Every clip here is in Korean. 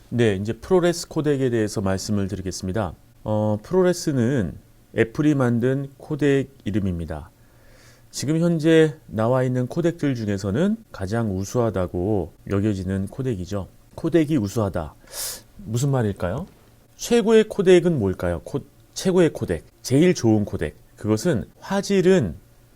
네, 이제 프로레스 코덱에 대해서 말씀을 드리겠습니다. 프로레스는 애플이 만든 코덱 이름입니다. 지금 현재 나와 있는 코덱들 중에서는 가장 우수하다고 여겨지는 코덱이죠. 코덱이 우수하다. 무슨 말일까요? 최고의 코덱은 뭘까요? 최고의 코덱, 제일 좋은 코덱. 그것은 화질은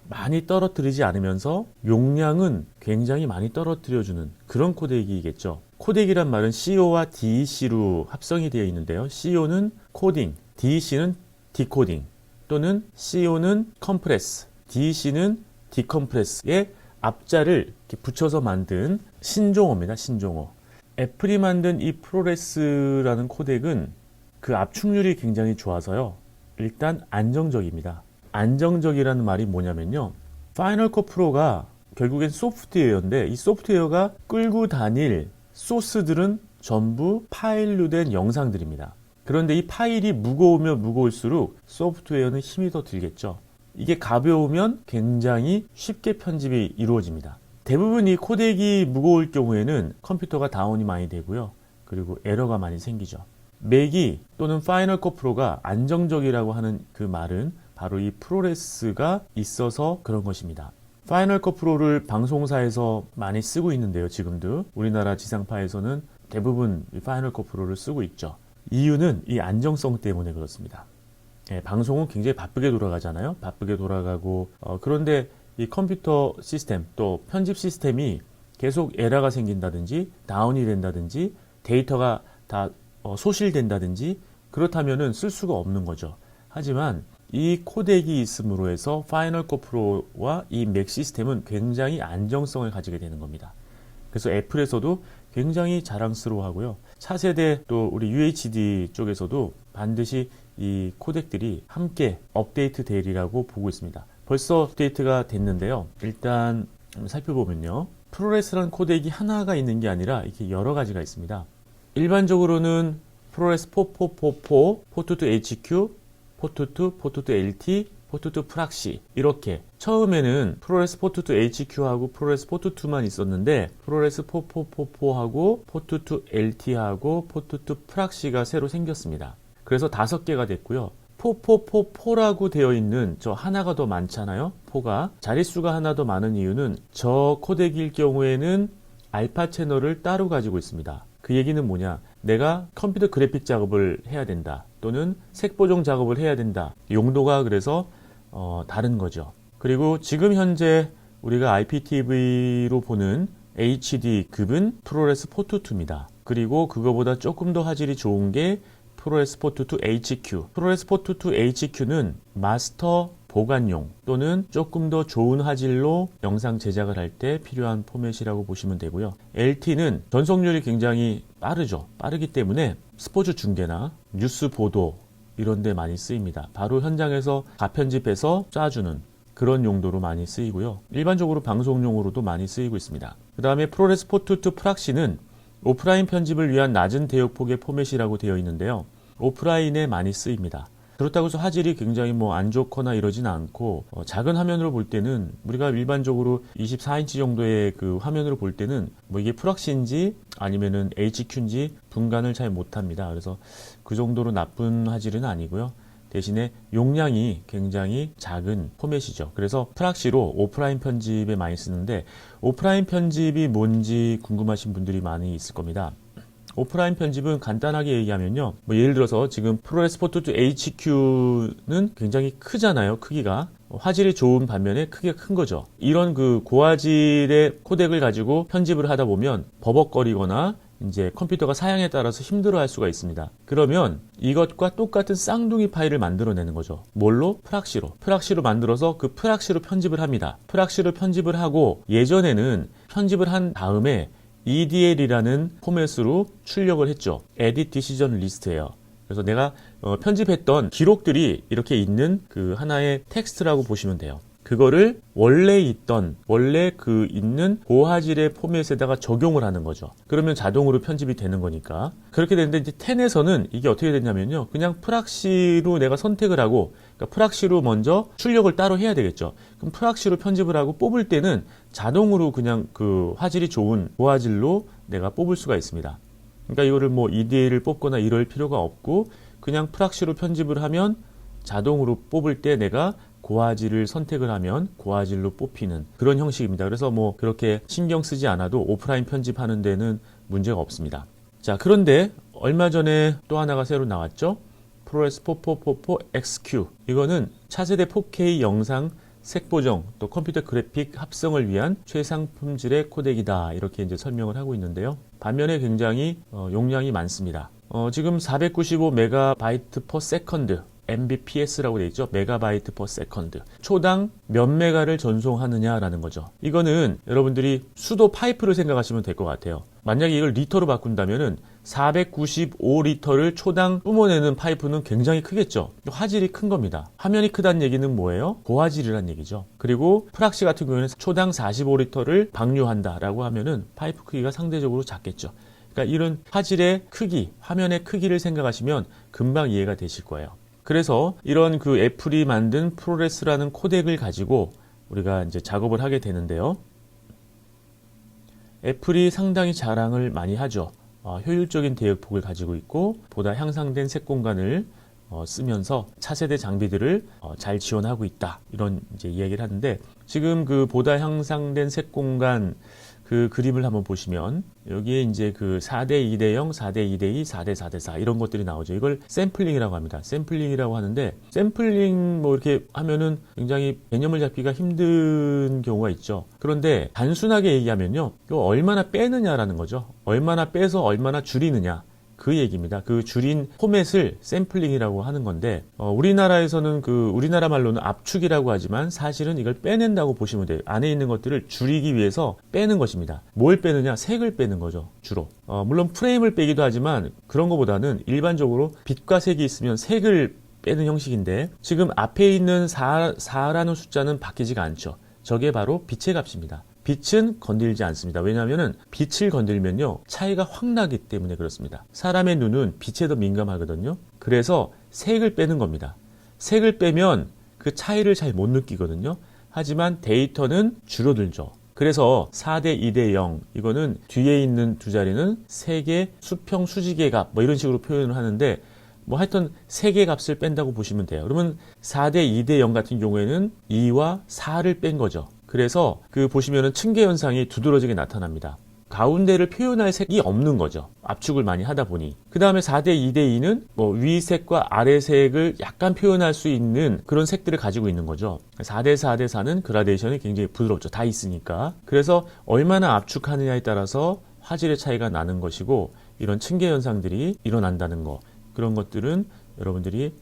많이 떨어뜨리지 않으면서 용량은 굉장히 많이 떨어뜨려주는 그런 코덱이겠죠. 코덱이란 말은 CO와 DEC로 합성이 되어 있는데요. CO는 코딩, DEC는 디코딩, 또는 CO는 컴프레스, DEC는 디컴프레스의 앞자를 이렇게 붙여서 만든 신종어입니다. 신종어. 애플이 만든 이 프로레스라는 코덱은 그 압축률이 굉장히 좋아서요. 일단 안정적입니다. 안정적이라는 말이 뭐냐면요. 파이널 컷 프로가 결국엔 소프트웨어인데 이 소프트웨어가 끌고 다닐 소스들은 전부 파일로 된 영상들입니다. 그런데 이 파일이 무거우면 무거울수록 소프트웨어는 힘이 더 들겠죠. 이게 가벼우면 굉장히 쉽게 편집이 이루어집니다. 대부분 이 코덱이 무거울 경우에는 컴퓨터가 다운이 많이 되고요. 그리고 에러가 많이 생기죠. 맥이 또는 파이널 컷 프로가 안정적이라고 하는 그 말은 바로 이 프로레스가 있어서 그런 것입니다. 파이널 컷 프로를 방송사에서 많이 쓰고 있는데요. 지금도 우리나라 지상파에서는 대부분 이 파이널 컷 프로를 쓰고 있죠. 이유는 이 안정성 때문에 그렇습니다. 방송은 굉장히 바쁘게 돌아가잖아요. 바쁘게 돌아가고 그런데 이 컴퓨터 시스템 또 편집 시스템이 계속 에러가 생긴다든지 다운이 된다든지 데이터가 다 소실된다든지 그렇다면은 쓸 수가 없는 거죠. 하지만 이 코덱이 있음으로 해서 파이널 컷 프로와 이 맥 시스템은 굉장히 안정성을 가지게 되는 겁니다. 그래서 애플에서도 굉장히 자랑스러워하고요. 차세대 또 우리 UHD 쪽에서도 반드시 이 코덱들이 함께 업데이트 되리라고 보고 있습니다. 벌써 업데이트가 됐는데요. 일단 살펴보면요. 프로레스라는 코덱이 하나가 있는 게 아니라 이렇게 여러 가지가 있습니다. 일반적으로는 프로레스 4444, 포트2 HQ, 포트2, 포트2 LT, 포트2 프락시 이렇게 처음에는 프로레스 포트2 HQ하고 프로레스 포트2만 있었는데 프로레스 4444하고 포트2 LT하고 포트2 프락시가 새로 생겼습니다. 그래서 5개가 됐고요. 4444라고 되어 있는 저 하나가 더 많잖아요. 포가 자릿수가 하나 더 많은 이유는 저 코덱일 경우에는 알파 채널을 따로 가지고 있습니다. 그 얘기는 뭐냐? 내가 컴퓨터 그래픽 작업을 해야 된다. 또는 색보정 작업을 해야 된다. 용도가 그래서 다른 거죠. 그리고 지금 현재 우리가 IPTV로 보는 HD급은 프로레스 포트2입니다. 그리고 그거보다 조금 더 화질이 좋은 게 프로레스 포트2 HQ. 프로레스 포트2 HQ는 마스터 보관용 또는 조금 더 좋은 화질로 영상 제작을 할 때 필요한 포맷이라고 보시면 되고요. LT는 전송률이 굉장히 빠르죠. 빠르기 때문에 스포츠 중계나 뉴스 보도 이런 데 많이 쓰입니다. 바로 현장에서 가편집해서 쏴주는 그런 용도로 많이 쓰이고요. 일반적으로 방송용으로도 많이 쓰이고 있습니다. 그 다음에 프로레스 포트2 프락시는 오프라인 편집을 위한 낮은 대역폭의 포맷이라고 되어 있는데요. 오프라인에 많이 쓰입니다. 그렇다고 해서 화질이 굉장히 안 좋거나 이러진 않고 작은 화면으로 볼 때는 우리가 일반적으로 24인치 정도의 그 화면으로 볼 때는 이게 프락시인지 아니면은 HQ인지 분간을 잘 못합니다. 그래서 그 정도로 나쁜 화질은 아니고요. 대신에 용량이 굉장히 작은 포맷이죠. 그래서 프락시로 오프라인 편집에 많이 쓰는데 오프라인 편집이 뭔지 궁금하신 분들이 많이 있을 겁니다. 오프라인 편집은 간단하게 얘기하면요. 예를 들어서 지금 프로레스 포트2 HQ는 굉장히 크잖아요. 크기가. 화질이 좋은 반면에 크기가 큰 거죠. 이런 그 고화질의 코덱을 가지고 편집을 하다 보면 버벅거리거나 이제 컴퓨터가 사양에 따라서 힘들어할 수가 있습니다. 그러면 이것과 똑같은 쌍둥이 파일을 만들어내는 거죠. 뭘로? 프락시로. 프락시로 만들어서 그 프락시로 편집을 합니다. 프락시로 편집을 하고 예전에는 편집을 한 다음에 EDL이라는 포맷으로 출력을 했죠. Edit Decision List예요. 그래서 내가 편집했던 기록들이 이렇게 있는 그 하나의 텍스트라고 보시면 돼요. 그거를 원래 그 있는 고화질의 포맷에다가 적용을 하는 거죠. 그러면 자동으로 편집이 되는 거니까. 그렇게 되는데 이제 10에서는 이게 어떻게 됐냐면요. 그냥 프락시로 내가 선택을 하고, 그러니까 프락시로 먼저 출력을 따로 해야 되겠죠. 그럼 프락시로 편집을 하고 뽑을 때는 자동으로 그냥 그 화질이 좋은 고화질로 내가 뽑을 수가 있습니다. 그러니까 이거를 뭐 EDA를 뽑거나 이럴 필요가 없고 그냥 프락시로 편집을 하면 자동으로 뽑을 때 내가 고화질을 선택을 하면 고화질로 뽑히는 그런 형식입니다. 그래서 뭐 그렇게 신경 쓰지 않아도 오프라인 편집하는 데는 문제가 없습니다. 자, 그런데 얼마 전에 또 하나가 새로 나왔죠. 프로레스 4444 XQ. 이거는 차세대 4K 영상 색 보정 또 컴퓨터 그래픽 합성을 위한 최상 품질의 코덱이다. 이렇게 이제 설명을 하고 있는데요. 반면에 굉장히 용량이 많습니다. 지금 495MB per second mbps라고 되어 있죠. 메가바이트 per second. 초당 몇 메가를 전송하느냐라는 거죠. 이거는 여러분들이 수도 파이프를 생각하시면 될 것 같아요. 만약에 이걸 리터로 바꾼다면은 495리터를 초당 뿜어내는 파이프는 굉장히 크겠죠. 화질이 큰 겁니다. 화면이 크다는 얘기는 뭐예요? 고화질이라는 얘기죠. 그리고 프락시 같은 경우에는 초당 45리터를 방류한다라고 하면은 파이프 크기가 상대적으로 작겠죠. 그러니까 이런 화질의 크기, 화면의 크기를 생각하시면 금방 이해가 되실 거예요. 그래서 이런 그 애플이 만든 프로레스라는 코덱을 가지고 우리가 이제 작업을 하게 되는데요. 애플이 상당히 자랑을 많이 하죠. 효율적인 대역폭을 가지고 있고 보다 향상된 색 공간을 쓰면서 차세대 장비들을 잘 지원하고 있다. 이런 이제 이야기를 하는데 지금 그 보다 향상된 색 공간 그 그림을 한번 보시면 여기에 이제 그 4대 2대 0, 4대 2대 2, 4대 4대 4 이런 것들이 나오죠. 이걸 샘플링이라고 합니다. 샘플링이라고 하는데 샘플링 뭐 이렇게 하면은 굉장히 개념을 잡기가 힘든 경우가 있죠. 그런데 단순하게 얘기하면요. 이거 얼마나 빼느냐라는 거죠. 얼마나 빼서 얼마나 줄이느냐. 그 얘기입니다. 그 줄인 포맷을 샘플링이라고 하는 건데 우리나라에서는 우리나라 말로는 압축이라고 하지만 사실은 이걸 빼낸다고 보시면 돼요. 안에 있는 것들을 줄이기 위해서 빼는 것입니다. 뭘 빼느냐? 색을 빼는 거죠. 주로. 물론 프레임을 빼기도 하지만 그런 것보다는 일반적으로 빛과 색이 있으면 색을 빼는 형식인데 지금 앞에 있는 4라는 숫자는 바뀌지가 않죠. 저게 바로 빛의 값입니다. 빛은 건들지 않습니다. 왜냐하면 빛을 건들면요 차이가 확 나기 때문에 그렇습니다. 사람의 눈은 빛에 더 민감하거든요. 그래서 색을 빼는 겁니다. 색을 빼면 그 차이를 잘 못 느끼거든요. 하지만 데이터는 줄어들죠. 그래서 4대 2대 0 이거는 뒤에 있는 두 자리는 색의 수평 수직의 값 뭐 이런 식으로 표현을 하는데 뭐 하여튼 색의 값을 뺀다고 보시면 돼요. 그러면 4대 2대 0 같은 경우에는 2와 4를 뺀 거죠. 그래서 그 보시면은 층계 현상이 두드러지게 나타납니다. 가운데를 표현할 색이 없는 거죠. 압축을 많이 하다 보니. 그 다음에 4대 2대 2는 뭐 위색과 아래색을 약간 표현할 수 있는 그런 색들을 가지고 있는 거죠. 4대 4대 4는 그라데이션이 굉장히 부드럽죠. 다 있으니까. 그래서 얼마나 압축하느냐에 따라서 화질의 차이가 나는 것이고 이런 층계 현상들이 일어난다는 거. 그런 것들은 여러분들이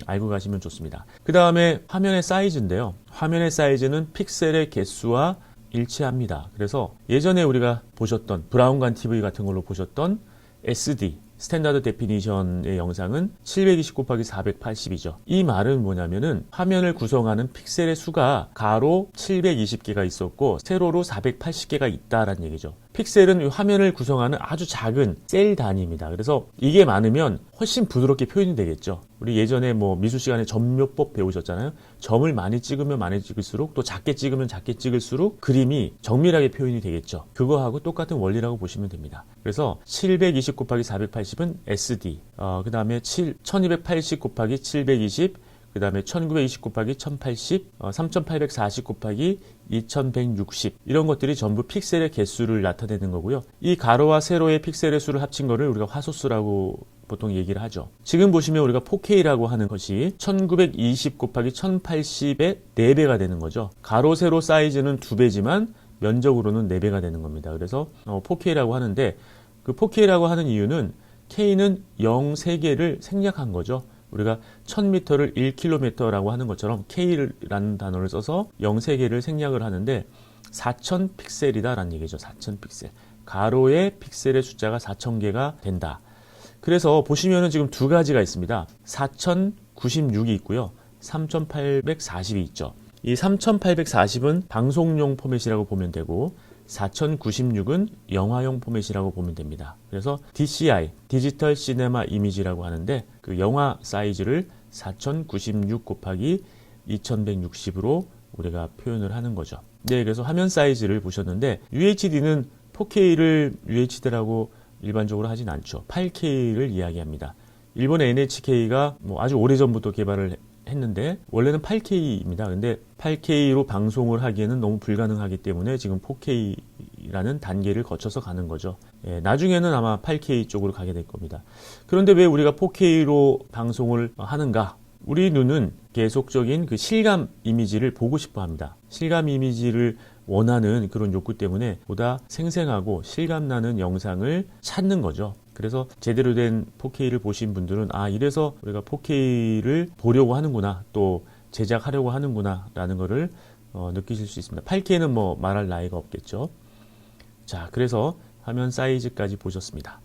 알고 가시면 좋습니다. 그 다음에 화면의 사이즈인데요. 화면의 사이즈는 픽셀의 개수와 일치합니다. 그래서 예전에 우리가 보셨던 브라운관 TV 같은 걸로 보셨던 SD 스탠다드 데피니션의 영상은 720 곱하기 480이죠. 이 말은 뭐냐면은 화면을 구성하는 픽셀의 수가 가로 720개가 있었고 세로로 480개가 있다라는 얘기죠. 픽셀은 이 화면을 구성하는 아주 작은 셀 단위입니다. 그래서 이게 많으면 훨씬 부드럽게 표현이 되겠죠. 우리 예전에 뭐 미술 시간에 점묘법 배우셨잖아요. 점을 많이 찍으면 많이 찍을수록 또 작게 찍으면 작게 찍을수록 그림이 정밀하게 표현이 되겠죠. 그거하고 똑같은 원리라고 보시면 됩니다. 그래서 720 곱하기 480은 SD, 그 다음에 1280 곱하기 720, 그 다음에 1920 곱하기 1080, 3840 곱하기 2160 이런 것들이 전부 픽셀의 개수를 나타내는 거고요. 이 가로와 세로의 픽셀의 수를 합친 거를 우리가 화소수라고 보통 얘기를 하죠. 지금 보시면 우리가 4K라고 하는 것이 1920 곱하기 1080의 4배가 되는 거죠. 가로 세로 사이즈는 2배지만 면적으로는 4배가 되는 겁니다. 그래서 4K라고 하는데 그 4K라고 하는 이유는 K는 0 3개를 생략한 거죠. 우리가 1000m를 1km라고 하는 것처럼 K라는 단어를 써서 0 3개를 생략을 하는데 4000 픽셀이다라는 얘기죠. 4000 픽셀. 가로의 픽셀의 숫자가 4000개가 된다. 그래서 보시면은 지금 두 가지가 있습니다. 4096이 있고요. 3840이 있죠. 이 3840은 방송용 포맷이라고 보면 되고 4096은 영화용 포맷이라고 보면 됩니다. 그래서 DCI, 디지털 시네마 이미지라고 하는데 그 영화 사이즈를 4096 곱하기 2160으로 우리가 표현을 하는 거죠. 네, 그래서 화면 사이즈를 보셨는데 UHD는 4K를 UHD라고 일반적으로 하진 않죠. 8K를 이야기합니다. 일본 NHK가 뭐 아주 오래전부터 개발을 했는데 원래는 8K입니다. 근데 8K로 방송을 하기에는 너무 불가능하기 때문에 지금 4K라는 단계를 거쳐서 가는 거죠. 예, 나중에는 아마 8K 쪽으로 가게 될 겁니다. 그런데 왜 우리가 4K로 방송을 하는가? 우리 눈은 계속적인 그 실감 이미지를 보고 싶어 합니다. 실감 이미지를 원하는 그런 욕구 때문에 보다 생생하고 실감나는 영상을 찾는 거죠. 그래서 제대로 된 4K를 보신 분들은 아, 이래서 우리가 4K를 보려고 하는구나, 또 제작하려고 하는구나 라는 거를 느끼실 수 있습니다. 8K는 뭐 말할 나위가 없겠죠. 자, 그래서 화면 사이즈까지 보셨습니다.